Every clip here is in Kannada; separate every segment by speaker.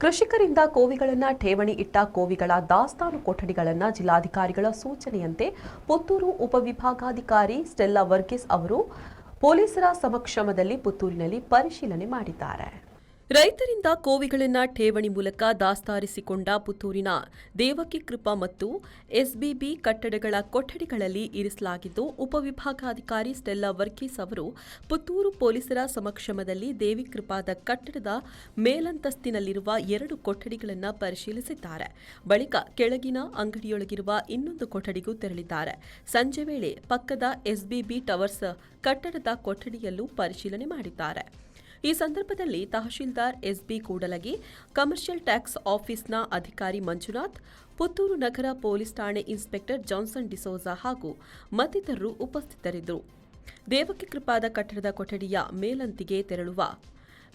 Speaker 1: ಕೃಷಿಕರಿಂದ ಕೋವಿಗಳನ್ನು ಠೇವಣಿ ಇಟ್ಟ ಕೋವಿಗಳ ದಾಸ್ತಾನು ಕೊಠಡಿಗಳನ್ನು ಜಿಲ್ಲಾಧಿಕಾರಿಗಳ ಸೂಚನೆಯಂತೆ ಪುತ್ತೂರು ಉಪವಿಭಾಗಾಧಿಕಾರಿ ಸ್ಟೆಲ್ಲಾ ವರ್ಗೀಸ್ ಅವರು ಪೊಲೀಸರ ಸಮಕ್ಷಮದಲ್ಲಿ ಪುತ್ತೂರಿನಲ್ಲಿ ಪರಿಶೀಲನೆ ಮಾಡಿದ್ದಾರೆ. ರೈತರಿಂದ ಕೋವಿಗಳನ್ನು ಠೇವಣಿ ಮೂಲಕ ದಾಸ್ತಾರಿಸಿಕೊಂಡ ಪುತ್ತೂರಿನ ದೇವಕಿ ಕೃಪಾ ಮತ್ತು ಎಸ್ಬಿಬಿ ಕಟ್ಟಡಗಳ ಕೊಠಡಿಗಳಲ್ಲಿ ಇರಿಸಲಾಗಿದ್ದು, ಉಪವಿಭಾಗಾಧಿಕಾರಿ ಸ್ಟೆಲ್ಲಾ ವರ್ಗೀಸ್ ಅವರು ಪುತ್ತೂರು ಪೊಲೀಸರ ಸಮಕ್ಷಮದಲ್ಲಿ ದೇವಿ ಕೃಪಾದ ಕಟ್ಟಡದ ಮೇಲಂತಸ್ತಿನಲ್ಲಿರುವ 2 ಕೊಠಡಿಗಳನ್ನು ಪರಿಶೀಲಿಸಿದ್ದಾರೆ. ಬಳಿಕ ಕೆಳಗಿನ ಅಂಗಡಿಯೊಳಗಿರುವ ಇನ್ನೊಂದು ಕೊಠಡಿಗೂ ತೆರಳಿದ್ದಾರೆ. ಸಂಜೆ ವೇಳೆ ಪಕ್ಕದ ಎಸ್ಬಿಬಿ ಟವರ್ಸ್ ಕಟ್ಟಡದ ಕೊಠಡಿಯಲ್ಲೂ ಪರಿಶೀಲನೆ ಮಾಡಿದ್ದಾರೆ. ಈ ಸಂದರ್ಭದಲ್ಲಿ tahsildar SB Kudligi, commercial tax ಆಫೀಸ್ನ ಅಧಿಕಾರಿ ಮಂಜುನಾಥ್, ಪುತ್ತೂರು ನಗರ ಪೊಲೀಸ್ ಠಾಣೆ ಇನ್ಸ್ಪೆಕ್ಟರ್ ಜಾನ್ಸನ್ ಡಿಸೋಜಾ ಹಾಗೂ ಮತ್ತಿತರರು ಉಪಸ್ಥಿತರಿದ್ದರು. ದೇವಕಿ ಕೃಪಾದ ಕಟ್ಟಡದ ಕೊಠಡಿಯ ಮೇಲಂತಿಗೆ ತೆರಳುವ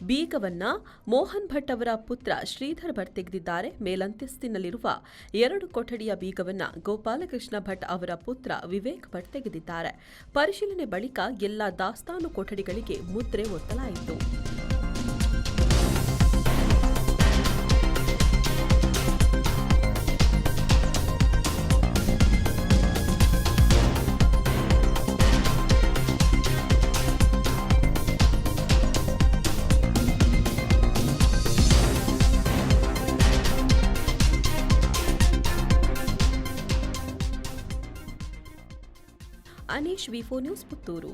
Speaker 1: ಬೀಗವನ್ನ ಮೋಹನ್ ಭಟ್ ಅವರ ಪುತ್ರ ಶ್ರೀಧರ್ ಭಟ್ ತೆಗೆದಿದ್ದಾರೆ. ಮೇಲಂತಸ್ತಿನಲ್ಲಿರುವ 2 ಕೊಠಡಿಯ ಬೀಗವನ್ನ ಗೋಪಾಲಕೃಷ್ಣ ಭಟ್ ಅವರ ಪುತ್ರ ವಿವೇಕ್ ಭಟ್ ತೆಗೆದಿದ್ದಾರೆ. ಪರಿಶೀಲನೆ ಬಳಿಕ ಎಲ್ಲ ದಾಸ್ತಾನು ಕೊಠಡಿಗಳಿಗೆ ಮುದ್ರೆ ಒತ್ತಲಾಯಿತು. ಅನೀಶ್, ವಿ4 ನ್ಯೂಸ್, ಪುತ್ತೂರು.